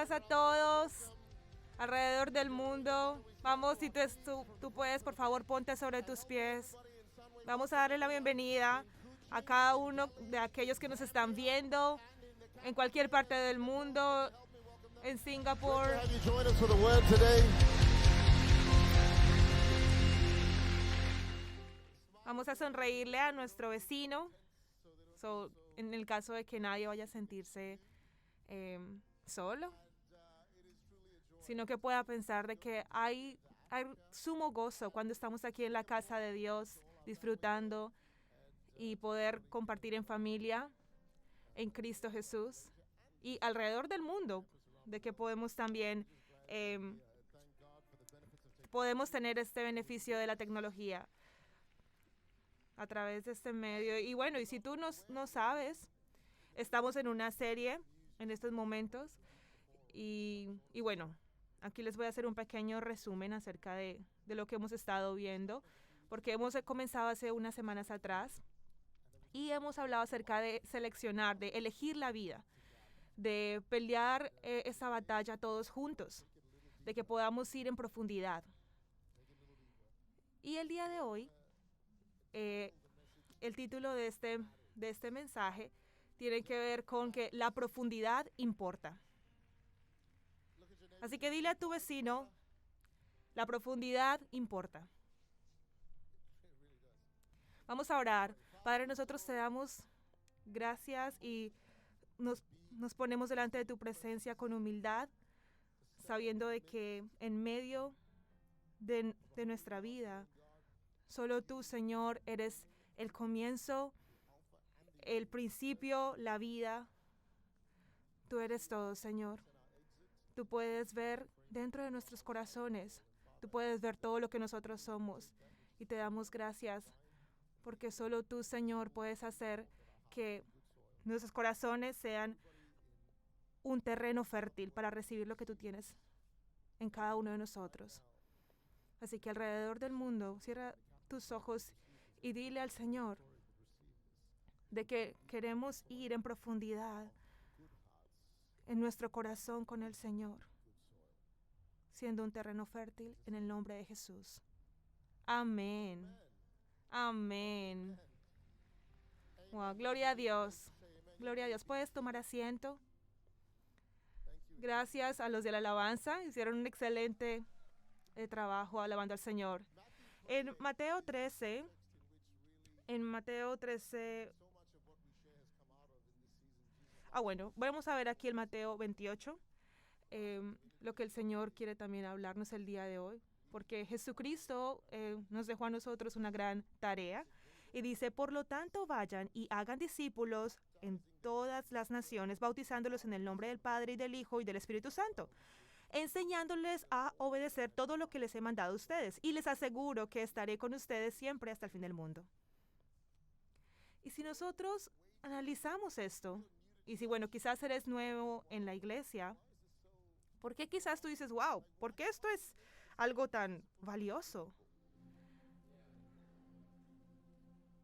días a todos alrededor del mundo. Vamos, si tú puedes, por favor, ponte sobre tus pies. Vamos a darle la bienvenida a cada uno de aquellos que nos están viendo en cualquier parte del mundo, en Singapur. Vamos a sonreírle a nuestro vecino, en el caso de que nadie vaya a sentirse solo, sino que pueda pensar de que hay sumo gozo cuando estamos aquí en la casa de Dios, disfrutando y poder compartir en familia en Cristo Jesús y alrededor del mundo, de que podemos también podemos tener este beneficio de la tecnología a través de este medio. Y bueno, y si tú no sabes, estamos en una serie en estos momentos y bueno, aquí les voy a hacer un pequeño resumen acerca de lo que hemos estado viendo, porque hemos comenzado hace unas semanas atrás y hemos hablado acerca de seleccionar, de elegir la vida, de pelear esa batalla todos juntos, de que podamos ir en profundidad. Y el día de hoy, el título de este mensaje tiene que ver con que la profundidad importa. Así que dile a tu vecino, la profundidad importa. Vamos a orar. Padre, nosotros te damos gracias y nos ponemos delante de tu presencia con humildad, sabiendo de que en medio de nuestra vida, solo tú, Señor, eres el comienzo, el principio, la vida. Tú eres todo, Señor. Tú puedes ver dentro de nuestros corazones. Tú puedes ver todo lo que nosotros somos. Y te damos gracias porque solo tú, Señor, puedes hacer que nuestros corazones sean un terreno fértil para recibir lo que tú tienes en cada uno de nosotros. Así que alrededor del mundo, cierra tus ojos y dile al Señor de que queremos ir en profundidad en nuestro corazón con el Señor, siendo un terreno fértil en el nombre de Jesús. Amén. Amén. Wow, gloria a Dios. Gloria a Dios. ¿Puedes tomar asiento? Gracias a los de la alabanza. Hicieron un excelente trabajo alabando al Señor. En Mateo 13, bueno, vamos a ver aquí el Mateo 28, lo que el Señor quiere también hablarnos el día de hoy, porque Jesucristo nos dejó a nosotros una gran tarea y dice, por lo tanto vayan y hagan discípulos en todas las naciones, bautizándolos en el nombre del Padre y del Hijo y del Espíritu Santo, enseñándoles a obedecer todo lo que les he mandado a ustedes, y les aseguro que estaré con ustedes siempre hasta el fin del mundo. Y si nosotros analizamos esto, y si, bueno, quizás eres nuevo en la iglesia, ¿por qué quizás tú dices, wow, ¿por qué esto es algo tan valioso?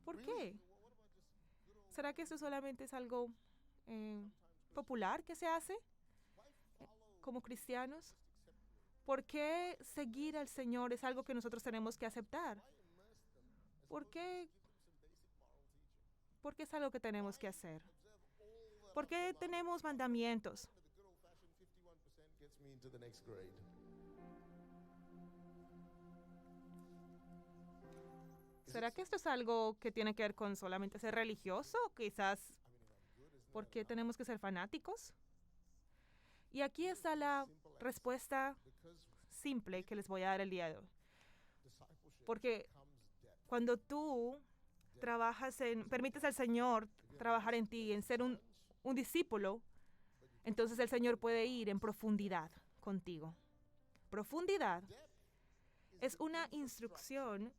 ¿Por qué? ¿Será que esto solamente es algo popular que se hace como cristianos? ¿Por qué seguir al Señor es algo que nosotros tenemos que aceptar? ¿Por qué? Porque es algo que tenemos que hacer. ¿Por qué tenemos mandamientos? ¿Será que esto es algo que tiene que ver con solamente ser religioso? Quizás, ¿por qué tenemos que ser fanáticos? Y aquí está la respuesta simple que les voy a dar el día de hoy. Porque cuando tú permites al Señor trabajar en ti, en ser un discípulo, entonces el Señor puede ir en profundidad contigo. Profundidad es una instrucción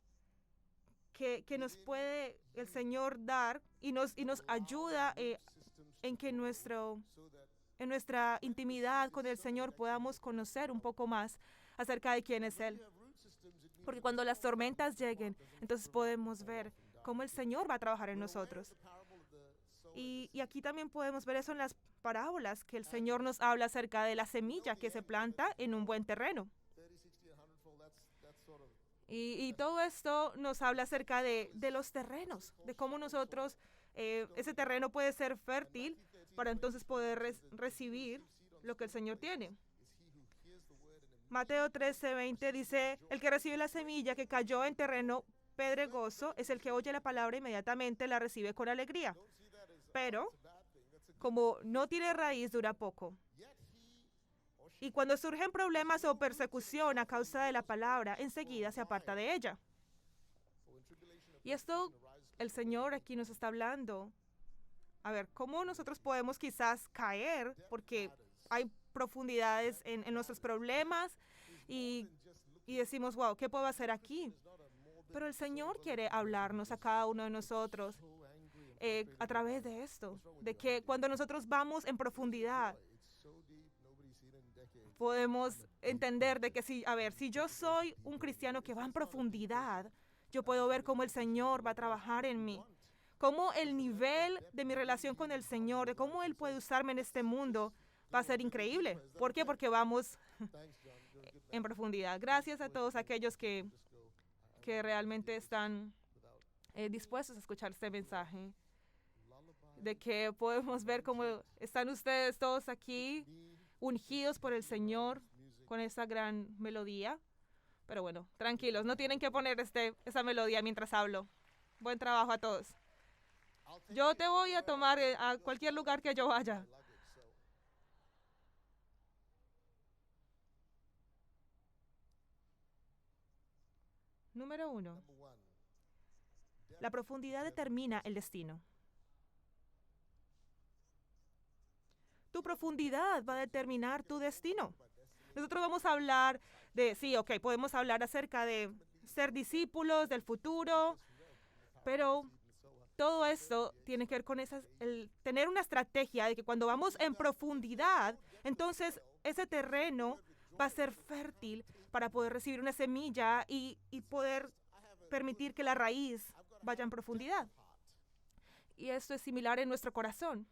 que nos puede el Señor dar y nos ayuda en que en nuestra intimidad con el Señor podamos conocer un poco más acerca de quién es Él. Porque cuando las tormentas lleguen, entonces podemos ver cómo el Señor va a trabajar en nosotros. Y aquí también podemos ver eso en las parábolas, que el Señor nos habla acerca de la semilla que se planta en un buen terreno. Y todo esto nos habla acerca de los terrenos, de cómo nosotros, ese terreno puede ser fértil para entonces poder recibir lo que el Señor tiene. Mateo 13:20 dice, el que recibe la semilla que cayó en terreno pedregoso es el que oye la palabra e inmediatamente la recibe con alegría. Pero, como no tiene raíz, dura poco. Y cuando surgen problemas o persecución a causa de la palabra, enseguida se aparta de ella. Y esto, el Señor aquí nos está hablando. A ver, ¿cómo nosotros podemos quizás caer? Porque hay profundidades en nuestros problemas y decimos, wow, ¿qué puedo hacer aquí? Pero el Señor quiere hablarnos a cada uno de nosotros a través de esto, de que cuando nosotros vamos en profundidad, podemos entender de que si yo soy un cristiano que va en profundidad, yo puedo ver cómo el Señor va a trabajar en mí, cómo el nivel de mi relación con el Señor, de cómo Él puede usarme en este mundo, va a ser increíble. ¿Por qué? Porque vamos en profundidad. Gracias a todos aquellos que realmente están dispuestos a escuchar este mensaje, de que podemos ver cómo están ustedes todos aquí, ungidos por el Señor, con esa gran melodía. Pero bueno, tranquilos, no tienen que poner esa melodía mientras hablo. Buen trabajo a todos. Yo te voy a tomar a cualquier lugar que yo vaya. Número 1. La profundidad determina el destino. Tu profundidad va a determinar tu destino. Nosotros vamos a hablar podemos hablar acerca de ser discípulos del futuro, pero todo esto tiene que ver con el tener una estrategia de que cuando vamos en profundidad, entonces ese terreno va a ser fértil para poder recibir una semilla y poder permitir que la raíz vaya en profundidad. Y esto es similar en nuestro corazón.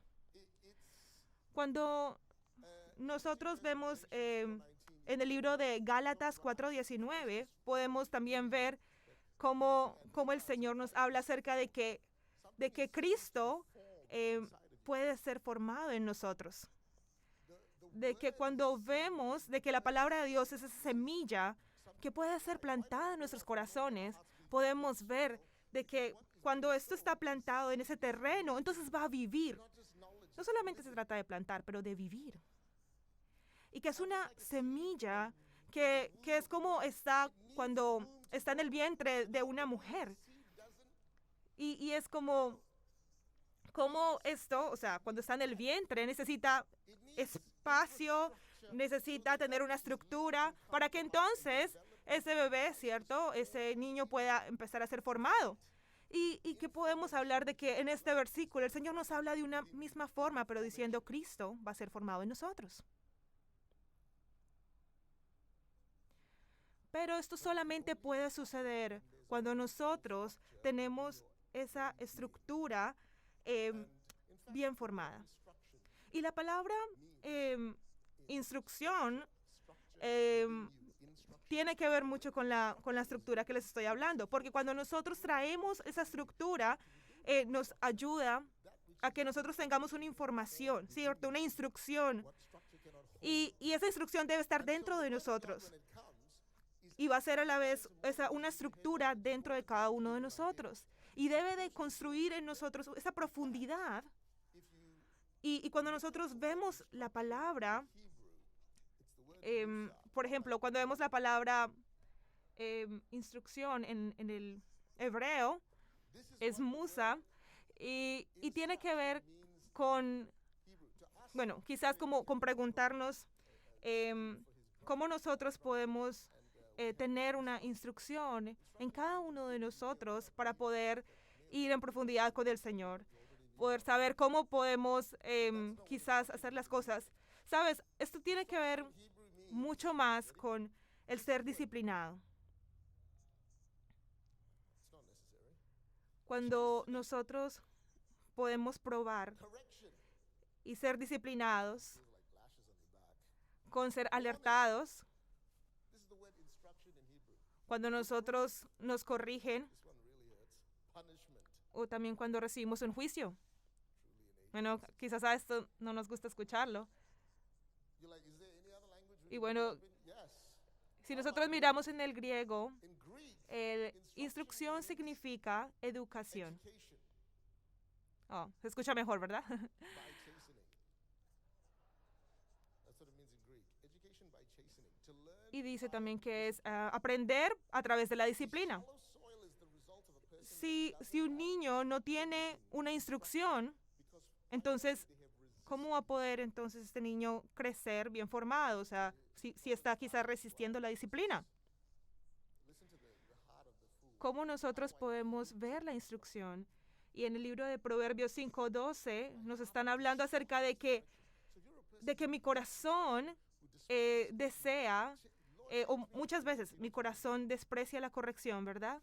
Cuando nosotros vemos en el libro de Gálatas 4:19, podemos también ver cómo el Señor nos habla acerca de que Cristo puede ser formado en nosotros. De que cuando vemos de que la palabra de Dios es esa semilla que puede ser plantada en nuestros corazones, podemos ver de que cuando esto está plantado en ese terreno, entonces va a vivir. No solamente se trata de plantar, pero de vivir. Y que es una semilla que es como está cuando está en el vientre de una mujer. Y es como esto, o sea, cuando está en el vientre necesita espacio, necesita tener una estructura para que entonces ese bebé, ¿cierto? Ese niño pueda empezar a ser formado. Y que podemos hablar de que en este versículo el Señor nos habla de una misma forma, pero diciendo Cristo va a ser formado en nosotros. Pero esto solamente puede suceder cuando nosotros tenemos esa estructura bien formada. Y la palabra instrucción tiene que ver mucho con la estructura que les estoy hablando, porque cuando nosotros traemos esa estructura, nos ayuda a que nosotros tengamos una información, ¿cierto? Una instrucción. Y esa instrucción debe estar dentro de nosotros. Y va a ser a la vez una estructura dentro de cada uno de nosotros. Y debe de construir en nosotros esa profundidad. Y cuando nosotros vemos la palabra, por ejemplo, cuando vemos la palabra instrucción en el hebreo, es musa, y tiene que ver con, bueno, quizás como con preguntarnos cómo nosotros podemos tener una instrucción en cada uno de nosotros para poder ir en profundidad con el Señor, poder saber cómo podemos quizás hacer las cosas. Sabes, esto tiene que ver mucho más con el ser disciplinado. Cuando nosotros podemos probar y ser disciplinados con ser alertados cuando nosotros nos corrigen o también cuando recibimos un juicio. Bueno, quizás a esto no nos gusta escucharlo. Y bueno, si nosotros miramos en el griego, instrucción significa educación. Oh, se escucha mejor, ¿verdad? Y dice también que es aprender a través de la disciplina. Si un niño no tiene una instrucción, entonces, ¿cómo va a poder entonces este niño crecer bien formado? O sea, si está quizás resistiendo la disciplina. ¿Cómo nosotros podemos ver la instrucción? Y en el libro de Proverbios 5:12 nos están hablando acerca de que mi corazón desea, o muchas veces mi corazón desprecia la corrección, ¿verdad?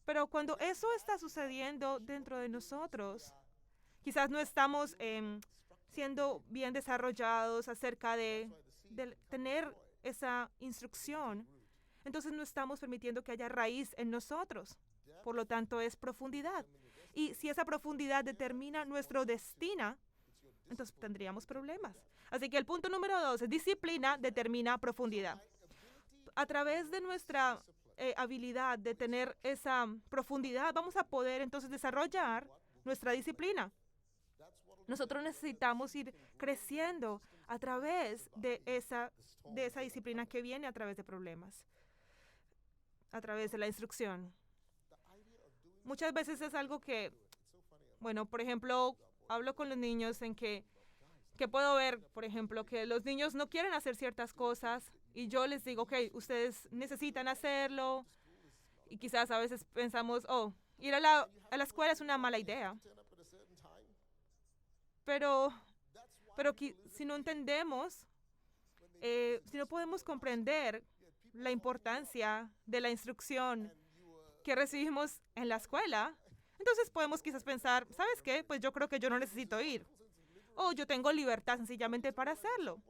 Pero cuando eso está sucediendo dentro de nosotros, quizás no estamos siendo bien desarrollados acerca de tener esa instrucción. Entonces no estamos permitiendo que haya raíz en nosotros. Por lo tanto, es profundidad. Y si esa profundidad determina nuestro destino, entonces tendríamos problemas. Así que el punto número 2 es disciplina determina profundidad. A través de nuestra habilidad de tener esa profundidad, vamos a poder entonces desarrollar nuestra disciplina. Nosotros necesitamos ir creciendo a través de esa disciplina que viene a través de problemas, a través de la instrucción. Muchas veces es algo que, bueno, por ejemplo, hablo con los niños en que puedo ver, por ejemplo, que los niños no quieren hacer ciertas cosas y yo les digo, ok, ustedes necesitan hacerlo, y quizás a veces pensamos, oh, ir a la escuela es una mala idea. Pero si no entendemos, si no podemos comprender la importancia de la instrucción que recibimos en la escuela, entonces podemos quizás pensar, ¿sabes qué? Pues yo creo que yo no necesito ir. O yo tengo libertad sencillamente para hacerlo.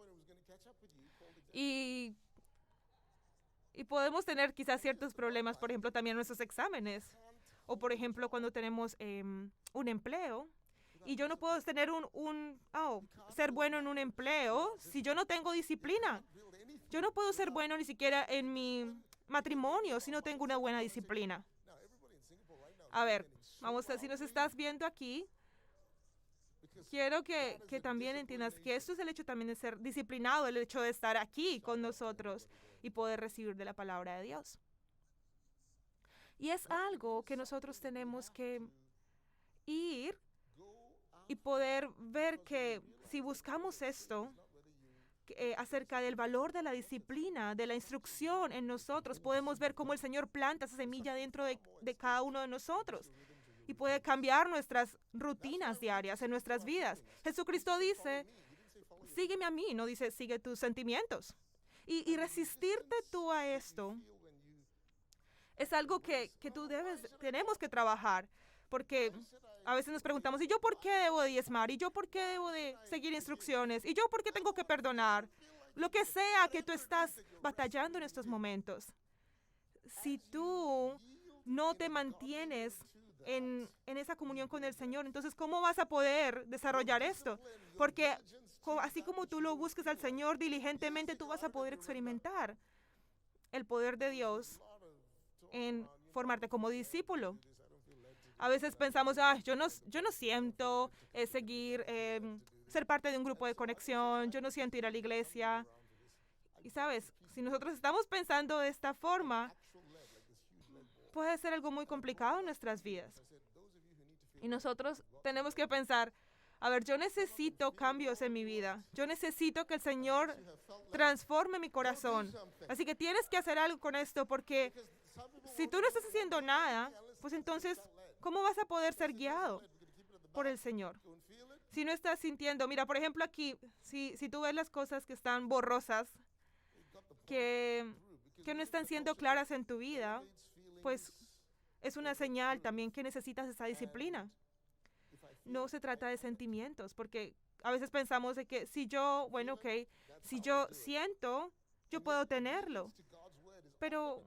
Y podemos tener quizás ciertos problemas, por ejemplo, también en nuestros exámenes. O por ejemplo, cuando tenemos un empleo. Y yo no puedo tener ser bueno en un empleo si yo no tengo disciplina. Yo no puedo ser bueno ni siquiera en mi matrimonio si no tengo una buena disciplina. A ver, si nos estás viendo aquí, quiero que también entiendas que esto es el hecho también de ser disciplinado, el hecho de estar aquí con nosotros y poder recibir de la palabra de Dios. Y es algo que nosotros tenemos que ir y poder ver que si buscamos esto, acerca del valor de la disciplina, de la instrucción en nosotros, podemos ver cómo el Señor planta esa semilla dentro de cada uno de nosotros y puede cambiar nuestras rutinas diarias en nuestras vidas. Jesucristo dice, sígueme a mí, no dice, sigue tus sentimientos. Y resistirte tú a esto es algo que tenemos que trabajar, porque a veces nos preguntamos, ¿y yo por qué debo de diezmar? ¿Y yo por qué debo de seguir instrucciones? ¿Y yo por qué tengo que perdonar? Lo que sea que tú estás batallando en estos momentos. Si tú no te mantienes en esa comunión con el Señor, entonces, ¿cómo vas a poder desarrollar esto? Porque así como tú lo busques al Señor diligentemente, tú vas a poder experimentar el poder de Dios en formarte como discípulo. A veces pensamos, yo no siento seguir, ser parte de un grupo de conexión, yo no siento ir a la iglesia. Y sabes, si nosotros estamos pensando de esta forma, puede ser algo muy complicado en nuestras vidas. Y nosotros tenemos que pensar, a ver, yo necesito cambios en mi vida. Yo necesito que el Señor transforme mi corazón. Así que tienes que hacer algo con esto, porque si tú no estás haciendo nada, pues entonces, ¿cómo vas a poder ser guiado por el Señor? Si no estás sintiendo, mira, por ejemplo aquí, si tú ves las cosas que están borrosas, que no están siendo claras en tu vida, pues es una señal también que necesitas esa disciplina. no se trata de sentimientos, porque a veces pensamos de que si yo, bueno, ok, si yo siento, yo puedo tenerlo. Pero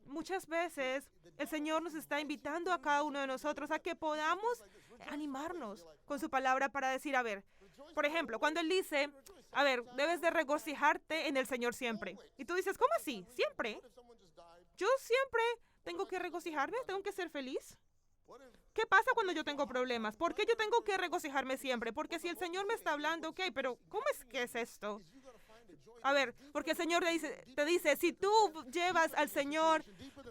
muchas veces el Señor nos está invitando a cada uno de nosotros a que podamos animarnos con su palabra para decir, a ver, por ejemplo, cuando Él dice, a ver, debes de regocijarte en el Señor siempre. Y tú dices, ¿cómo así? ¿Siempre? Yo siempre tengo que regocijarme, tengo que ser feliz. ¿Qué pasa cuando yo tengo problemas? ¿Por qué yo tengo que regocijarme siempre? Porque si el Señor me está hablando, ok, pero ¿cómo es que es esto? A ver, porque el Señor te dice, si tú llevas al Señor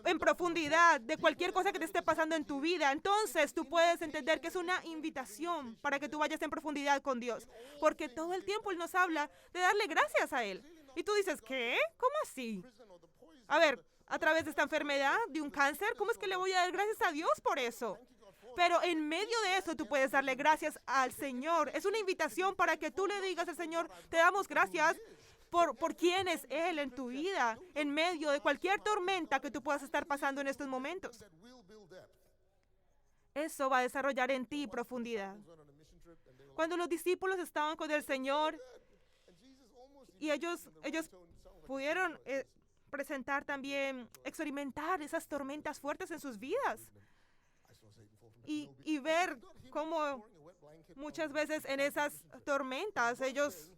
en profundidad de cualquier cosa que te esté pasando en tu vida, entonces tú puedes entender que es una invitación para que tú vayas en profundidad con Dios. Porque todo el tiempo Él nos habla de darle gracias a Él. Y tú dices, ¿qué? ¿Cómo así? A ver, a través de esta enfermedad, de un cáncer, ¿cómo es que le voy a dar gracias a Dios por eso? Pero en medio de eso tú puedes darle gracias al Señor. Es una invitación para que tú le digas al Señor, te damos gracias por quién es Él en tu vida, en medio de cualquier tormenta que tú puedas estar pasando en estos momentos. Eso va a desarrollar en ti profundidad. Cuando los discípulos estaban con el Señor y ellos pudieron presentar también, experimentar esas tormentas fuertes en sus vidas y ver cómo muchas veces en esas tormentas ellos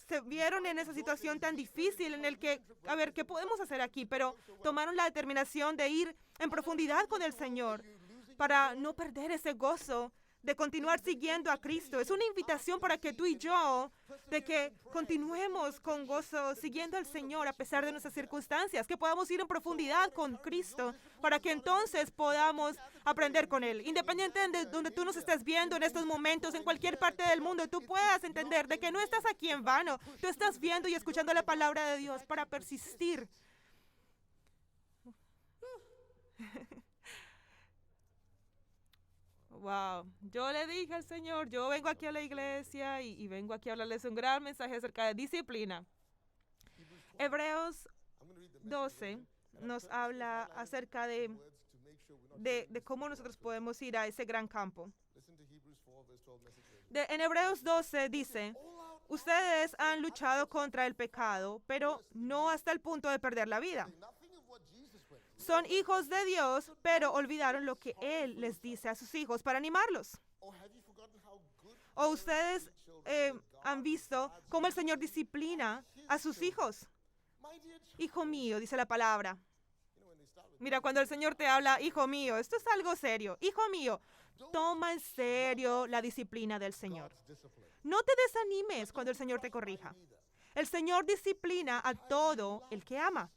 se vieron en esa situación tan difícil en el que, a ver, ¿qué podemos hacer aquí? Pero tomaron la determinación de ir en profundidad con el Señor para no perder ese gozo de continuar siguiendo a Cristo. Es una invitación para que tú y yo, de que continuemos con gozo siguiendo al Señor a pesar de nuestras circunstancias, que podamos ir en profundidad con Cristo para que entonces podamos aprender con Él. Independiente de donde tú nos estés viendo en estos momentos, en cualquier parte del mundo, tú puedas entender de que no estás aquí en vano. Tú estás viendo y escuchando la palabra de Dios para persistir. Wow, yo le dije al Señor, yo vengo aquí a la iglesia y vengo aquí a hablarles un gran mensaje acerca de disciplina. Hebreos 12 nos habla acerca de cómo nosotros podemos ir a ese gran campo. En Hebreos 12 dice, ustedes han luchado contra el pecado, pero no hasta el punto de perder la vida. Son hijos de Dios, pero olvidaron lo que Él les dice a sus hijos para animarlos. O ustedes han visto cómo el Señor disciplina a sus hijos. Hijo mío, dice la palabra. Mira, cuando el Señor te habla, hijo mío, esto es algo serio. Hijo mío, toma en serio la disciplina del Señor. No te desanimes cuando el Señor te corrija. El Señor disciplina a todo el que ama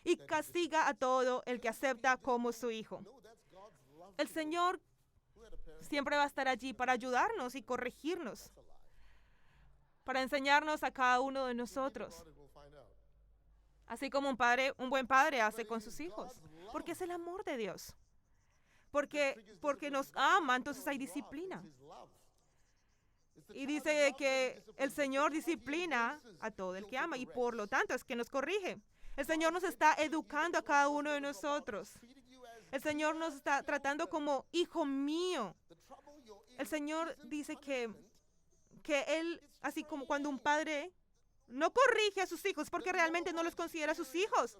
y castiga a todo el que acepta como su hijo. El Señor siempre va a estar allí para ayudarnos y corregirnos, para enseñarnos a cada uno de nosotros, así como un buen padre hace con sus hijos, porque es el amor de Dios, porque nos ama, entonces hay disciplina. Y dice que el Señor disciplina a todo el que ama y por lo tanto es que nos corrige. El Señor nos está educando a cada uno de nosotros. El Señor nos está tratando como hijo mío. El Señor dice que Él, así como cuando un padre no corrige a sus hijos porque realmente no los considera sus hijos.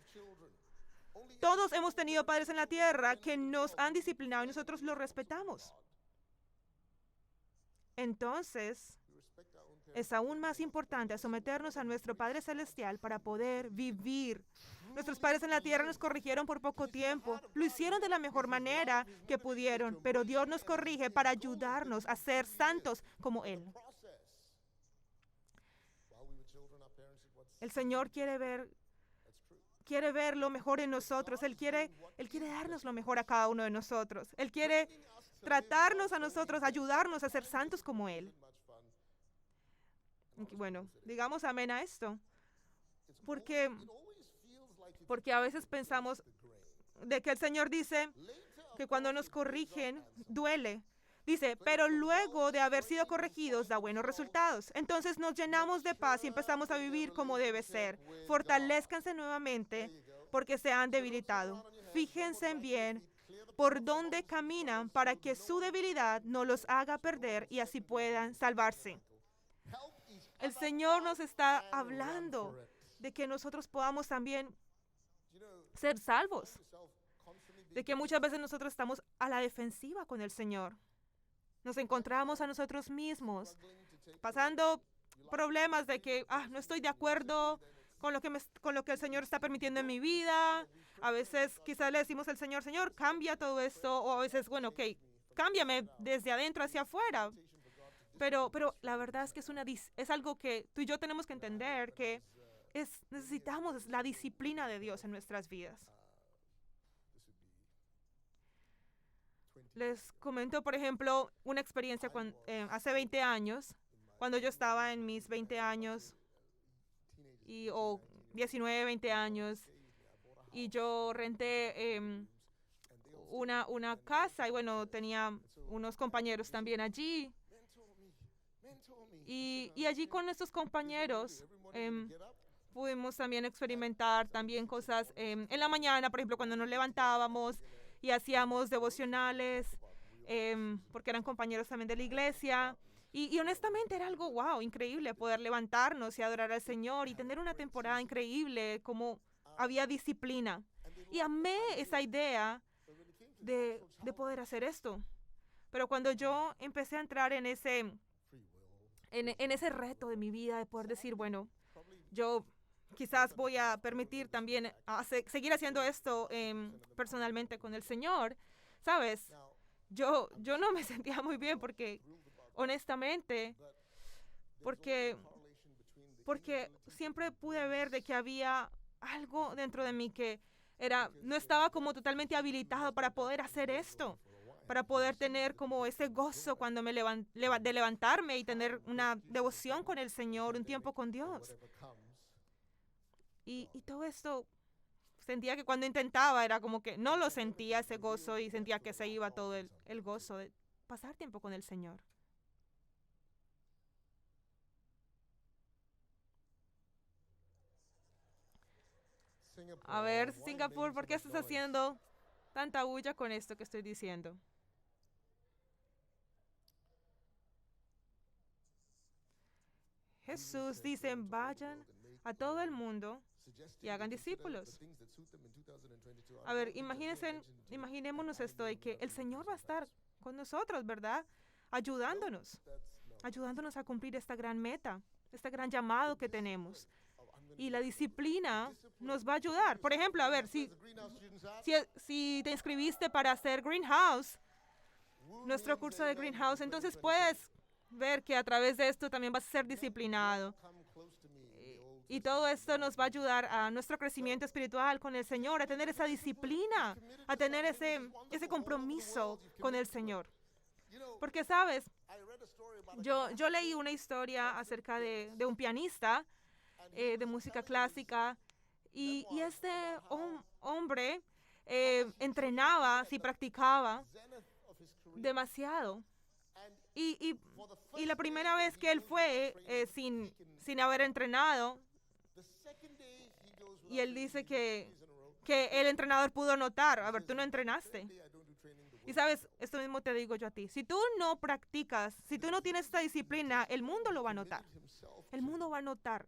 Todos hemos tenido padres en la tierra que nos han disciplinado y nosotros los respetamos. Entonces, es aún más importante someternos a nuestro Padre Celestial para poder vivir. Nuestros padres en la tierra nos corrigieron por poco tiempo. Lo hicieron de la mejor manera que pudieron, pero Dios nos corrige para ayudarnos a ser santos como Él. El Señor quiere ver lo mejor en nosotros. Él quiere darnos lo mejor a cada uno de nosotros. Él quiere tratarnos a nosotros, ayudarnos a ser santos como Él. Bueno, digamos amén a esto. Porque a veces pensamos de que el Señor dice que cuando nos corrigen, duele. Dice, pero luego de haber sido corregidos, da buenos resultados. Entonces nos llenamos de paz y empezamos a vivir como debe ser. Fortalézcanse nuevamente porque se han debilitado. Fíjense bien por dónde caminan para que su debilidad no los haga perder y así puedan salvarse. El Señor nos está hablando de que nosotros podamos también ser salvos, de que muchas veces nosotros estamos a la defensiva con el Señor. Nos encontramos a nosotros mismos pasando problemas de que no estoy de acuerdo con lo que el Señor está permitiendo en mi vida. A veces quizás le decimos al Señor, Señor, cambia todo esto, o a veces, bueno, ok, cámbiame desde adentro hacia afuera. Pero la verdad es que es algo que tú y yo tenemos que entender, que necesitamos la disciplina de Dios en nuestras vidas. Les comento, por ejemplo, una experiencia hace 20 años, cuando yo estaba en mis 20 años, o 19, 20 años, y yo renté una casa, y bueno, tenía unos compañeros también allí. Y allí con estos compañeros pudimos también experimentar también cosas en la mañana, por ejemplo, cuando nos levantábamos y hacíamos devocionales, porque eran compañeros también de la iglesia. Y honestamente era algo, wow, increíble poder levantarnos y adorar al Señor y tener una temporada increíble, como había disciplina. Y amé esa idea de poder hacer esto. Pero cuando yo empecé a entrar en ese reto de mi vida, de poder decir, bueno, yo quizás voy a permitir también seguir haciendo esto personalmente con el Señor, ¿sabes? Yo no me sentía muy bien porque, honestamente, porque siempre pude ver de que había algo dentro de mí que no estaba como totalmente habilitado para poder hacer esto, para poder tener como ese gozo cuando de levantarme y tener una devoción con el Señor, un tiempo con Dios. Y todo esto, sentía que cuando intentaba era como que no lo sentía ese gozo y sentía que se iba todo el gozo de pasar tiempo con el Señor. A ver, Singapur, ¿por qué estás haciendo tanta bulla con esto que estoy diciendo? Jesús dice, vayan a todo el mundo y hagan discípulos. A ver, imaginémonos esto de que el Señor va a estar con nosotros, ¿verdad? Ayudándonos a cumplir esta gran meta, este gran llamado que tenemos. Y la disciplina nos va a ayudar. Por ejemplo, a ver, si te inscribiste para hacer Greenhouse, nuestro curso de Greenhouse, entonces puedes ver que a través de esto también vas a ser disciplinado. Y todo esto nos va a ayudar a nuestro crecimiento espiritual con el Señor, a tener esa disciplina, a tener ese compromiso con el Señor. Porque, ¿sabes? Yo leí una historia acerca de un pianista de música clásica y este hombre entrenaba, practicaba demasiado. Y la primera vez que él fue sin haber entrenado, y él dice que el entrenador pudo notar, a ver, tú no entrenaste. Y sabes, esto mismo te digo yo a ti. Si tú no practicas, si tú no tienes esta disciplina, el mundo lo va a notar. El mundo va a notar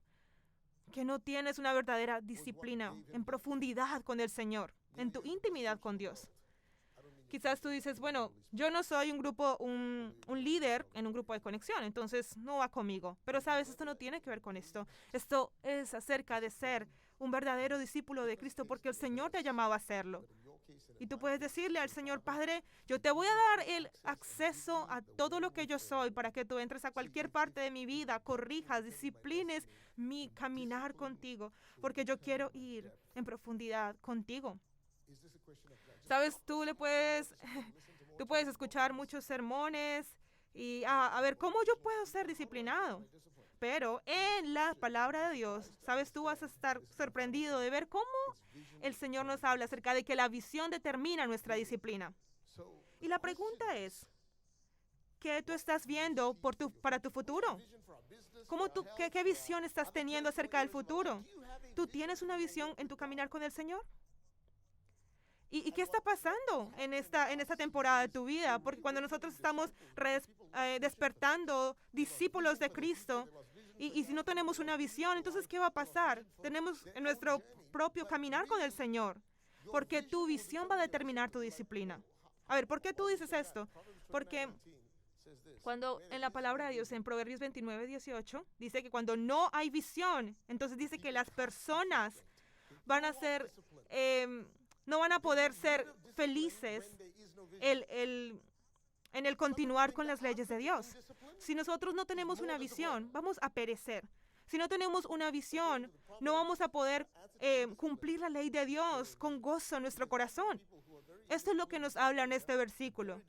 que no tienes una verdadera disciplina en profundidad con el Señor, en tu intimidad con Dios. Quizás tú dices, bueno, yo no soy un líder en un grupo de conexión, entonces no va conmigo. Pero sabes, esto no tiene que ver con esto. Esto es acerca de ser un verdadero discípulo de Cristo porque el Señor te ha llamado a hacerlo. Y tú puedes decirle al Señor, Padre, yo te voy a dar el acceso a todo lo que yo soy para que tú entres a cualquier parte de mi vida, corrijas, disciplines mi caminar contigo, porque yo quiero ir en profundidad contigo. Sabes, tú puedes escuchar muchos sermones y a ver, ¿cómo yo puedo ser disciplinado? Pero en la palabra de Dios, sabes, tú vas a estar sorprendido de ver cómo el Señor nos habla acerca de que la visión determina nuestra disciplina. Y la pregunta es, ¿qué tú estás viendo para tu futuro? ¿Qué visión estás teniendo acerca del futuro? ¿Tú tienes una visión en tu caminar con el Señor? ¿Y qué está pasando en esta temporada de tu vida? Porque cuando nosotros estamos despertando discípulos de Cristo y si no tenemos una visión, entonces ¿qué va a pasar? Tenemos en nuestro propio caminar con el Señor, porque tu visión va a determinar tu disciplina. A ver, ¿por qué tú dices esto? Porque cuando en la palabra de Dios, en Proverbios 29:18, dice que cuando no hay visión, entonces dice que las personas van a ser, no van a poder ser felices en el continuar con las leyes de Dios. Si nosotros no tenemos una visión, vamos a perecer. Si no tenemos una visión, no vamos a poder cumplir la ley de Dios con gozo en nuestro corazón. Esto es lo que nos habla en este versículo.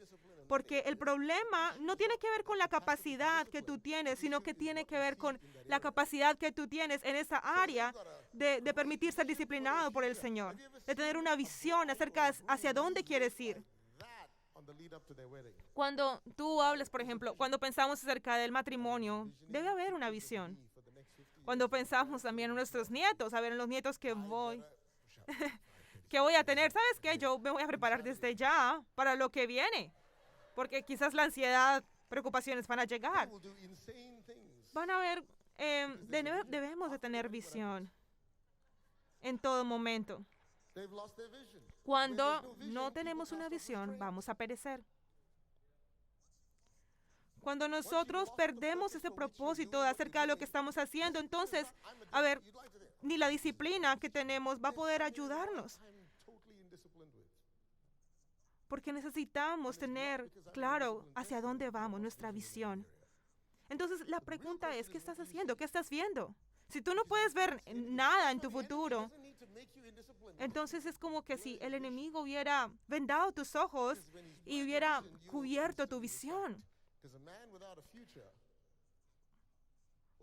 Porque el problema no tiene que ver con la capacidad que tú tienes, sino que tiene que ver con la capacidad que tú tienes en esa área de permitir ser disciplinado por el Señor, de tener una visión acerca hacia dónde quieres ir. Cuando tú hablas, por ejemplo, cuando pensamos acerca del matrimonio, debe haber una visión. Cuando pensamos también en nuestros nietos, a ver, en los nietos que voy a tener, ¿sabes qué? Yo me voy a preparar desde ya para lo que viene. Porque quizás la ansiedad, preocupaciones van a llegar. Van a ver, debemos de tener visión en todo momento. Cuando no tenemos una visión, vamos a perecer. Cuando nosotros perdemos ese propósito acerca de lo que estamos haciendo, entonces, a ver, ni la disciplina que tenemos va a poder ayudarnos. Porque necesitamos tener claro hacia dónde vamos, nuestra visión. Entonces, la pregunta es, ¿qué estás haciendo? ¿Qué estás viendo? Si tú no puedes ver nada en tu futuro, entonces es como que si el enemigo hubiera vendado tus ojos y hubiera cubierto tu visión.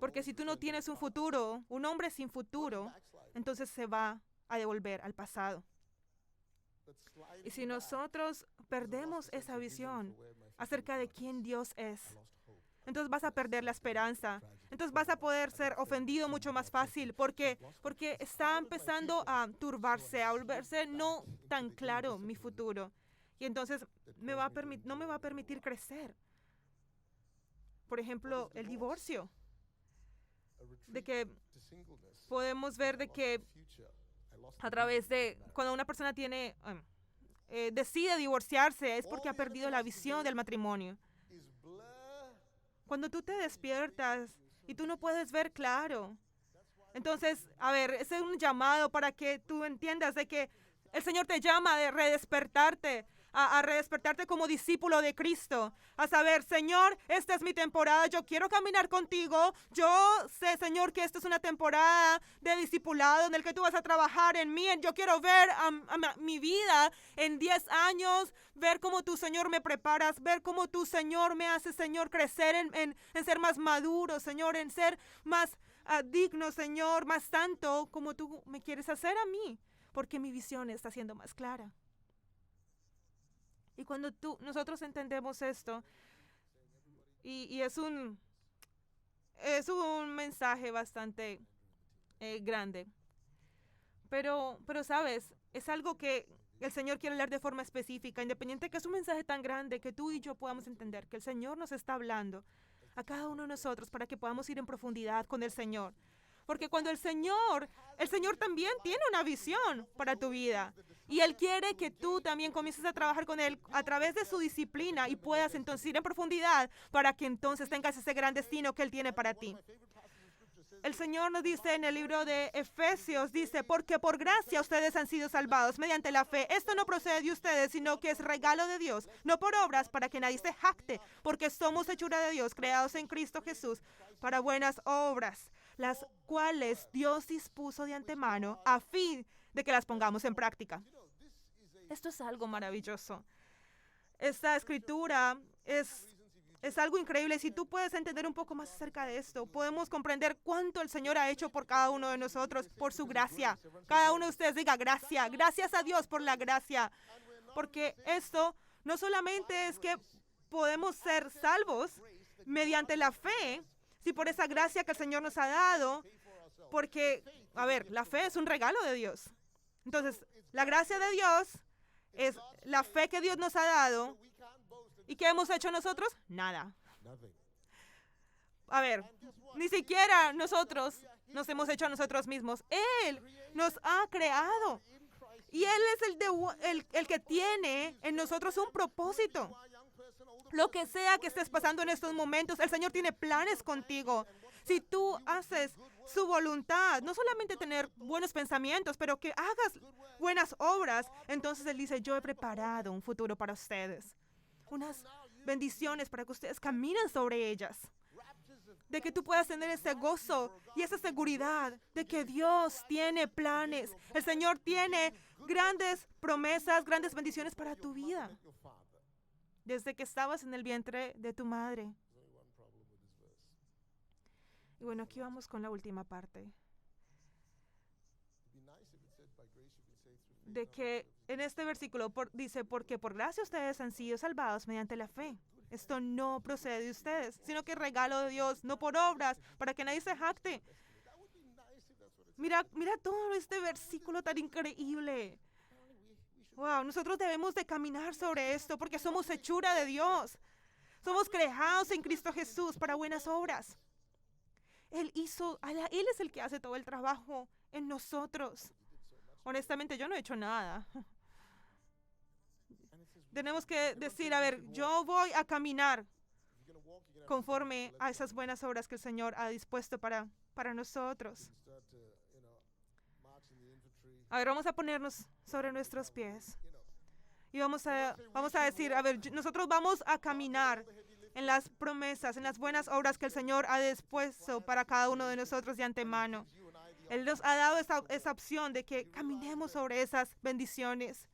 Porque si tú no tienes un futuro, un hombre sin futuro, entonces se va a devolver al pasado. Y si nosotros perdemos esa visión acerca de quién Dios es, entonces vas a perder la esperanza. Entonces vas a poder ser ofendido mucho más fácil porque está empezando a turbarse, a volverse no tan claro mi futuro. Y entonces no me va a permitir crecer. Por ejemplo, el divorcio. De que podemos ver de que a través de cuando una persona decide divorciarse es porque ha perdido la visión del matrimonio. Cuando tú te despiertas y tú no puedes ver claro, entonces, a ver, ese es un llamado para que tú entiendas de que el Señor te llama a redespertarte, a redespertarte como discípulo de Cristo, a saber, Señor, esta es mi temporada, yo quiero caminar contigo, yo sé, Señor, que esta es una temporada de discipulado en el que tú vas a trabajar en mí, yo quiero ver mi vida en 10 años, ver cómo tú, Señor, me preparas, ver cómo tú, Señor, me haces, Señor, crecer en ser más maduro, Señor, en ser más digno, Señor, más santo, como tú me quieres hacer a mí, porque mi visión está siendo más clara. Y cuando nosotros entendemos esto, y es un mensaje bastante grande, pero sabes, es algo que el Señor quiere hablar de forma específica, independiente que es un mensaje tan grande que tú y yo podamos entender que el Señor nos está hablando a cada uno de nosotros para que podamos ir en profundidad con el Señor. Porque cuando el Señor también tiene una visión para tu vida. Y Él quiere que tú también comiences a trabajar con Él a través de su disciplina y puedas entonces ir en profundidad para que entonces tengas ese gran destino que Él tiene para ti. El Señor nos dice en el libro de Efesios, dice, porque por gracia ustedes han sido salvados mediante la fe. Esto no procede de ustedes, sino que es regalo de Dios, no por obras para que nadie se jacte, porque somos hechura de Dios, creados en Cristo Jesús, para buenas obras, las cuales Dios dispuso de antemano a fin de que las pongamos en práctica. Esto es algo maravilloso. Esta escritura es algo increíble. Si tú puedes entender un poco más acerca de esto, podemos comprender cuánto el Señor ha hecho por cada uno de nosotros, por su gracia. Cada uno de ustedes diga gracia. Gracias a Dios por la gracia. Porque esto no solamente es que podemos ser salvos mediante la fe, si por esa gracia que el Señor nos ha dado, porque, a ver, la fe es un regalo de Dios. Entonces, la gracia de Dios es la fe que Dios nos ha dado. ¿Y qué hemos hecho nosotros? Nada. A ver, ni siquiera nosotros nos hemos hecho a nosotros mismos. Él nos ha creado. Y Él es el que tiene en nosotros un propósito. Lo que sea que estés pasando en estos momentos, el Señor tiene planes contigo. Si tú haces su voluntad, no solamente tener buenos pensamientos, pero que hagas buenas obras, entonces Él dice, yo he preparado un futuro para ustedes. Unas bendiciones para que ustedes caminen sobre ellas. De que tú puedas tener ese gozo y esa seguridad de que Dios tiene planes. El Señor tiene grandes promesas, grandes bendiciones para tu vida. Desde que estabas en el vientre de tu madre. Y bueno, aquí vamos con la última parte. De que en este versículo dice, porque por gracia ustedes han sido salvados mediante la fe. Esto no procede de ustedes, sino que es regalo de Dios, no por obras, para que nadie se jacte. Mira todo este versículo tan increíble. Wow, nosotros debemos de caminar sobre esto porque somos hechura de Dios. Somos creados en Cristo Jesús para buenas obras. Él es el que hace todo el trabajo en nosotros. Honestamente, yo no he hecho nada. Tenemos que decir, a ver, yo voy a caminar conforme a esas buenas obras que el Señor ha dispuesto para nosotros. A ver, vamos a ponernos sobre nuestros pies. Y vamos a decir, a ver, nosotros vamos a caminar en las promesas, en las buenas obras que el Señor ha dispuesto para cada uno de nosotros de antemano. Él nos ha dado esa opción de que caminemos sobre esas bendiciones.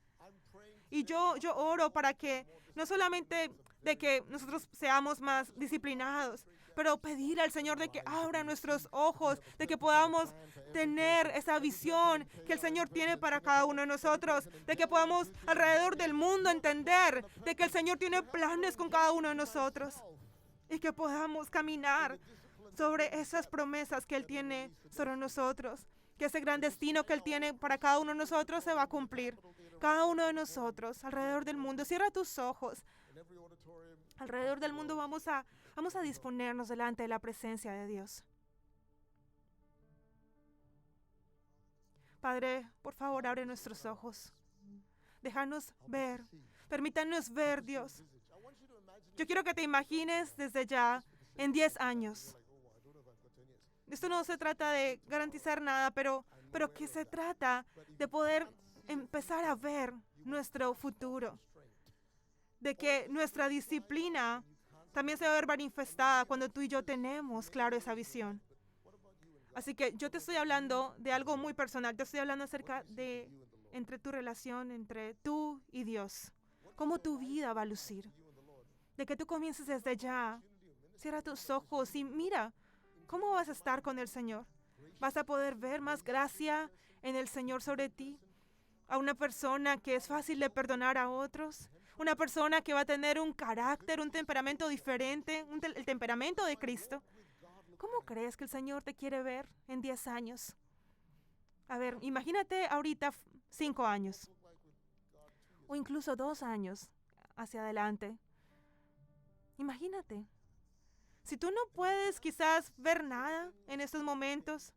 Y yo oro para que no solamente de que nosotros seamos más disciplinados, pero pedir al Señor de que abra nuestros ojos, de que podamos tener esa visión que el Señor tiene para cada uno de nosotros, de que podamos alrededor del mundo entender de que el Señor tiene planes con cada uno de nosotros y que podamos caminar sobre esas promesas que Él tiene sobre nosotros, que ese gran destino que Él tiene para cada uno de nosotros se va a cumplir. Cada uno de nosotros alrededor del mundo, cierra tus ojos. Alrededor del mundo vamos a disponernos delante de la presencia de Dios. Padre, por favor, abre nuestros ojos. Déjanos ver. Permítanos ver, Dios. Yo quiero que te imagines desde ya en 10 años. Esto no se trata de garantizar nada, pero que se trata de poder empezar a ver nuestro futuro. De que nuestra disciplina también se va a ver manifestada cuando tú y yo tenemos claro esa visión. Así que yo te estoy hablando de algo muy personal. Te estoy hablando acerca de entre tu relación, entre tú y Dios. Cómo tu vida va a lucir. De que tú comiences desde ya. Cierra tus ojos y mira cómo vas a estar con el Señor. Vas a poder ver más gracia en el Señor sobre ti. A una persona que es fácil de perdonar a otros. Una persona que va a tener un carácter, un temperamento diferente, el temperamento de Cristo. ¿Cómo crees que el Señor te quiere ver en 10 años? A ver, imagínate ahorita 5 años. O incluso 2 años hacia adelante. Imagínate. Si tú no puedes quizás ver nada en estos momentos,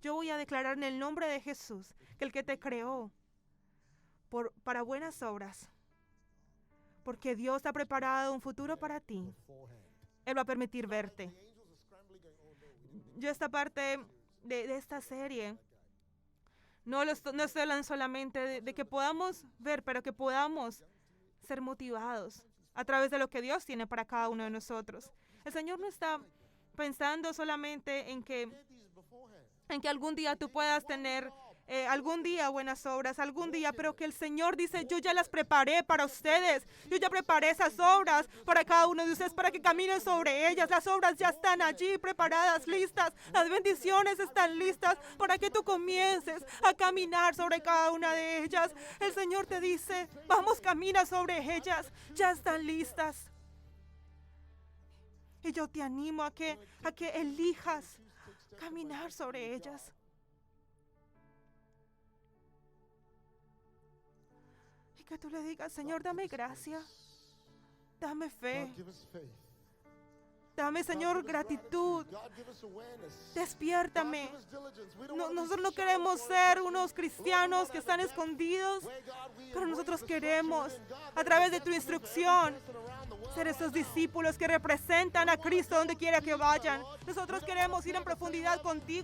yo voy a declarar en el nombre de Jesús que el que te creó para buenas obras, porque Dios ha preparado un futuro para ti, Él va a permitir verte. Yo esta parte de esta serie, no estoy hablando solamente de que podamos ver, pero que podamos ser motivados a través de lo que Dios tiene para cada uno de nosotros. El Señor no está pensando solamente en que algún día tú puedas tener algún día buenas obras, algún día, pero que el Señor dice, yo ya las preparé para ustedes, yo ya preparé esas obras para cada uno de ustedes, para que caminen sobre ellas. Las obras ya están allí preparadas, listas, las bendiciones están listas para que tú comiences a caminar sobre cada una de ellas. El Señor te dice, vamos, camina sobre ellas, ya están listas. Y yo te animo a que elijas caminar sobre ellas. Y que tú le digas, Señor, dame gracia, dame fe, God, give us faith. dame, Señor, gratitud, God, give us awareness. despiértame. God, give us diligence. We don't No, wanna be nosotros no shallow queremos or ser impersonal. unos Lord, we cristianos wanna que have están a depth escondidos, where, God, we pero embrace nosotros the queremos, structure within God a that través de there's tu depth for every instrucción, person around the world ser right esos now. discípulos que representan a Cristo donde quiera que vayan. Nosotros We don't queremos wanna ir en feel the same profundidad level. contigo.